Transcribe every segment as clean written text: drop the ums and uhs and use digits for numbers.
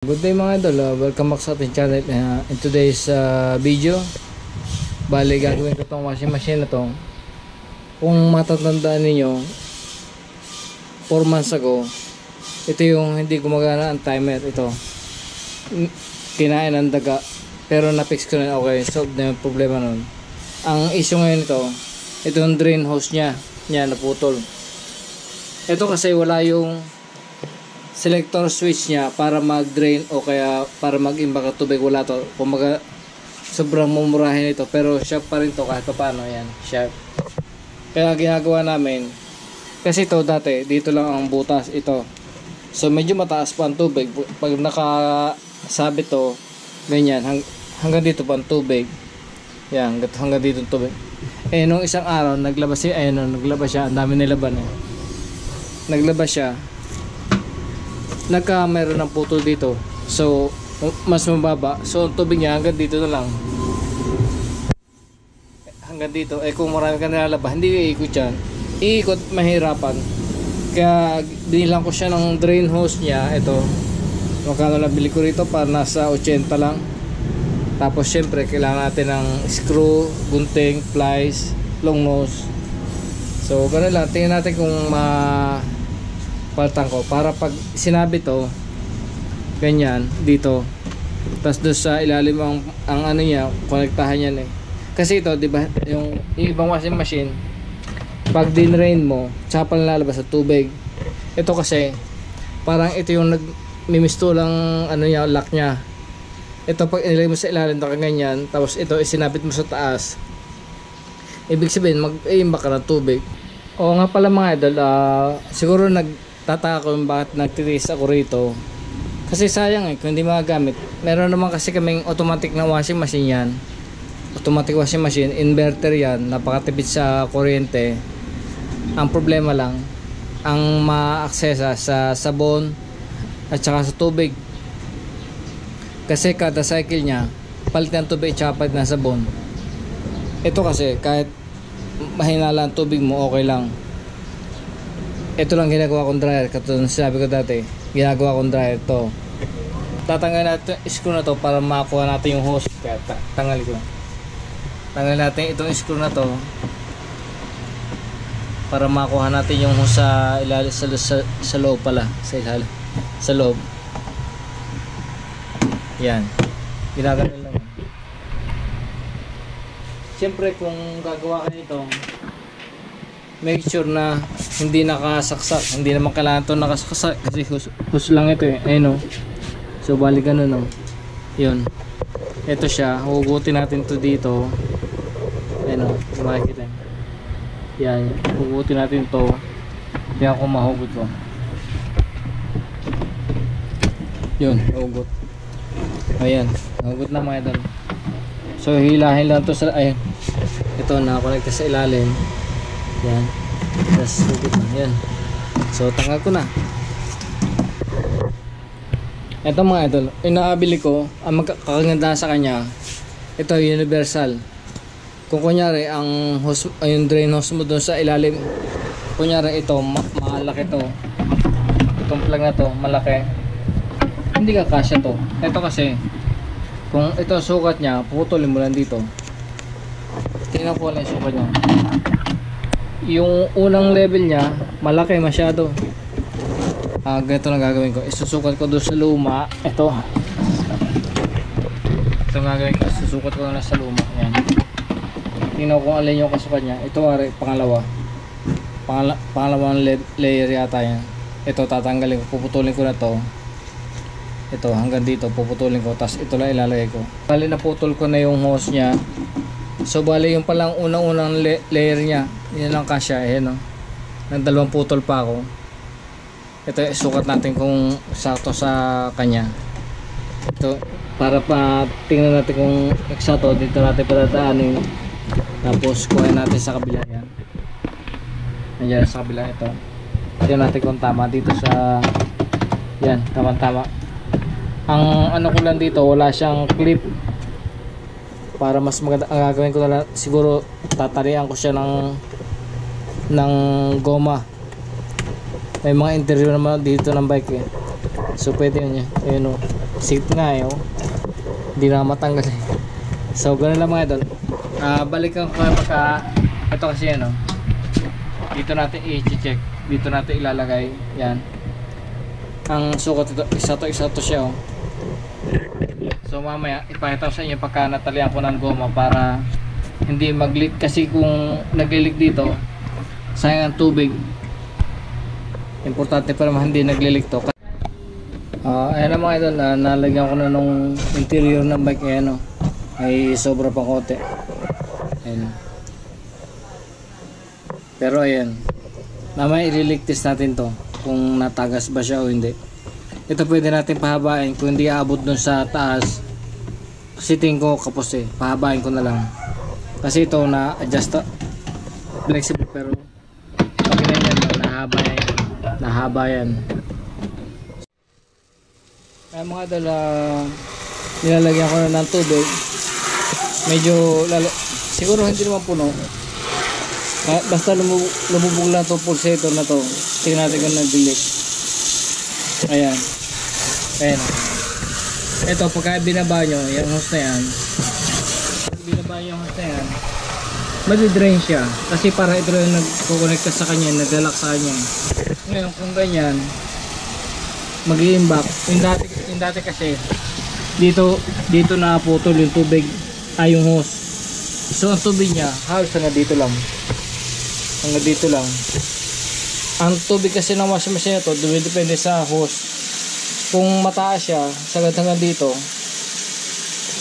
Good day mga idol, welcome back sa ating channel. In today's video, bali gagawin ko itong washing machine na to. Kung matatandaan ninyo, 4 months ago, ito yung hindi gumagana ang timer. Ito kinain ng daga, pero na-fix ko na. Okay, solved na yung problema nun. Ang issue ngayon ito yung drain hose nya naputol. Ito kasi wala yung selector switch niya para mag-drain o kaya para mag-imbak ng tubig. Wala to. Kumaga sobrang mumurahin ito, pero sharp pa rin to kahit paano. Yan, sharp. Kaya ginagawa namin, kasi ito dati dito lang ang butas ito, so medyo mataas pa ang tubig. Pag nakasabit to ganyan, hanggang dito pa ang tubig. Yan, hanggang dito ang tubig. Nung isang araw naglabas siya, naglabas siya, ang dami nilaban naglabas siya, mayroon ng putol dito, so mas mababa, so ang tubig niya hanggang dito na lang, hanggang dito. Kung marami ka nilalaba, hindi iikot yan, iikot mahirapan. Kaya binilang ko siya ng drain hose niya. Ito, magkano nabili ko rito, para nasa 80 lang. Tapos syempre kailangan natin ng screw, gunting, plies, long nose. So ganun lang, tingnan natin kung paltan ko, para pag sinabi to ganyan dito, tapos doon sa ilalim ang ano niya, konektahan yan kasi ito, di ba, yung ibang washing machine, pag dinrain mo tsaka pala lalabas sa tubig. Ito kasi parang ito yung nagmimisto lang ano niya, lock niya. Ito pag inilagay mo sa ilalim na ganyan, tapos ito isinabit mo sa taas, ibig sabihin mag-iimbak ka ng tubig. Oo nga pala mga idol, siguro tataka ko bakit nagtitiis ako rito, kasi sayang kung hindi magagamit. Meron naman kasi kaming automatic na washing machine yan, automatic washing machine, inverter yan, napakatipid sa kuryente. Ang problema lang, ang ma-accessa sa sabon at saka sa tubig, kasi kada cycle nya palit ng tubig at palit ng sabon. Ito kasi kahit mahina lang tubig mo, okay lang. Ito lang ginagawa kong dryer, katulad ng sinabi ko dati, ginagawa kong dryer to. Tatanggalin natin yung screw na to para makakuha natin yung hose. Kaya tanggalin ko. Tanggalin natin itong screw na to para makakuha natin yung hose sa ilalim, sa loob pala, sa ilalim, sa loob. Yan, ginagawa lang. Siyempre kung gagawa kayo nito, make sure na hindi nakasaksak. Hindi naman kailangan ito nakasaksak, kasi hose lang ito ayun so bali ganun yun, ito siya. Hugutin natin to dito, ayun makikita yan, hugutin natin to. Hindi ako mahugot ko, yun, hugot. Ayan, hugot na mga idol. So hilahin lang to sa, ayun, ito nakakonekta sa ilalim. Yan, just hugot na yan. So tanggal ko na. Ito mga idol, inaabili ko, ang magkakaganda sa kanya, ito universal. Kung kunyari ang hose, yung drain hose mo doon sa ilalim, kunyari ito malaki to, itong plug na to malaki, hindi kakasya to. Ito kasi kung ito sukat nya, putulin mo lang dito. Tingnan ko lang yung sukat nya. Yung unang level nya malaki masyado. Ganito lang gagawin ko, isusukat ko doon sa luma. Ito gagawin ko, isusukat ko na sa luma. Yan, tingnan ko kung alin yung kasukat nya. Ito ari, pangalawang layer yata yan. Ito tatanggalin ko, puputulin ko na to. Ito hanggang dito puputulin ko, tapos ito lang ilalagay ko. Bali naputol ko na yung hose nya. So bali yung palang unang layer nya, yun lang kasya. Ayan nang dalawang putol pa ako. Ito sukat natin kung sakto sa kanya. Ito para pa tingnan natin kung eksakto. Dito natin patadaanin, tapos kuhain natin sa kabila. Yan, nandiyan sa kabila. Ito tingnan natin kung tama dito sa, yan, tama. Ang ano ko lang dito, wala siyang clip. Para mas maganda, ang gagawin ko na lang, siguro tatarian ko siya ng goma. May mga interior naman dito ng bike so pwede yun. Ayun Sit nga eh, oh. Hindi na matanggal eh. So ganun lang mga idol. Balikan ko pagka ito kasi yan, oh. Dito natin i-check. Dito natin ilalagay. Yan. Ang sukat ito, isa to siya, oh. So mamaya ipakita ko sa inyo pagka natalian ko ng goma para hindi mag-leak, kasi kung nag-leak dito sayang ang tubig. Importante pa naman hindi nag-leak to. Ayan na mga idol, nalagyan ko na nung interior ng bike. Ayan, oh. Ay sobra pang konti. Ayan. Pero ayan, mamaya i-leak test natin to kung natagas ba siya o hindi. Ito pwede natin pahabain kung hindi aabot dun sa taas, kasi tingin ko kapos eh. Pahabain ko na lang kasi ito na adjust, flexible, pero pag ganyan nahaba yan. Ay mga idol, nilalagyan ko na ng tubig. Medyo siguro hindi naman puno, basta lumubog lang itong pulsator na to. Tingnan natin kung nag-leak. Ayan. Ito pagka binaba nyo yung hose na yan, madi-drain siya kasi para ito yung nagkukonekta sa kanya, naglalak sa kanya. Ngayon kung ganyan mag-i-imbak, yung dati kasi dito na putol yung tubig, yung hose. So ang tubig niya halos hanggang dito lang. Ang tubig kasi ng washing machine na to dumidepende sa hose. Kung mataas siya hanggang dito,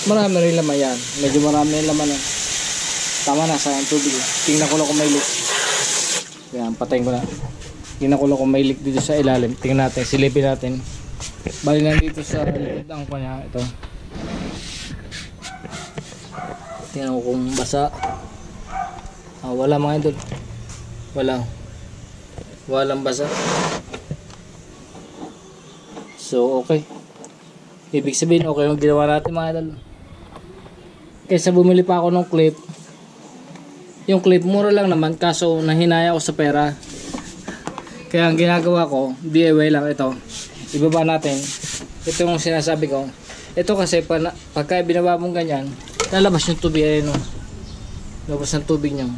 marami rin laman yan. Medyo marami rin laman yan. Tama na sa tubig. Tingnan ko lang kung may leak. Yan, patayin ko na. Tingnan ko lang kung may leak dito sa ilalim. Tingnan natin, silipin natin. Bali lang dito sa likod ang kanya. Ito. Tingnan ko kung basa. Wala mga idol. Walang basa. So okay, ibig sabihin okay yung ginawa natin mga idol. Kaysa bumili pa ako ng clip. Yung clip mura lang naman, kaso nahinaya ako sa pera. Kaya ang ginagawa ko, DIY lang ito. Ibaba natin. Ito yung sinasabi ko. Ito kasi pagka binaba mong ganyan, lalabas yung tubig. Ayun, oh. Lalabas ng tubig niya.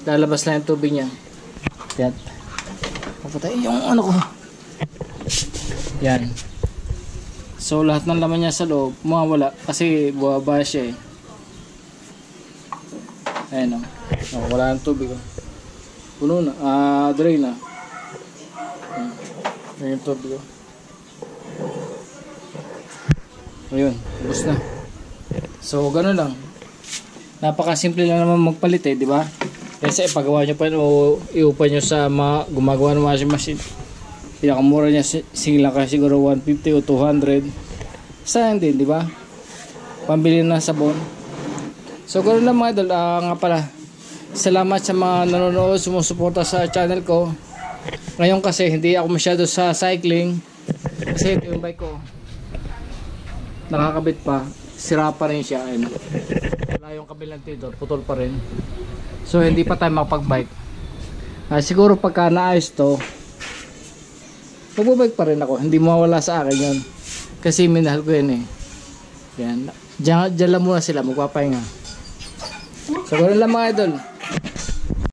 Lalabas na yung tubig niya. Yan. Papatay yung ano ko. Yan. So lahat ng laman niya sa loob mawawala kasi buwaba siya eh. Ayan, oh. Wala ng tubig, oh. Puno na. Dry na. Ayan yung tubig, oh. Ayun, ubos na. So gano'n lang. Napakasimple lang naman magpalit eh, di ba? Kasi ipagawa nyo pa yun o iupa nyo sa mga gumagawa ng washing machine. Pinakamura niya singla kasi siguro 150 o 200. Sayang din, di ba? Pambili na sabon. So ganoon lang mga idol. Nga pala, salamat sa mga nanonood, sumusuporta sa channel ko. Ngayon kasi hindi ako masyado sa cycling kasi ito yung bike ko, nakakabit pa, sira pa rin siya. Ayun. Wala yung kabilang tidor, putol pa rin. So hindi pa tayo makapag-bike. Siguro pagka naayos to, magbabike pa rin ako. Hindi mawala sa akin yun. Kasi minahal ko yun eh. Yan. Diyan lang muna sila. Magpapahinga. So ganoon lang mga idol.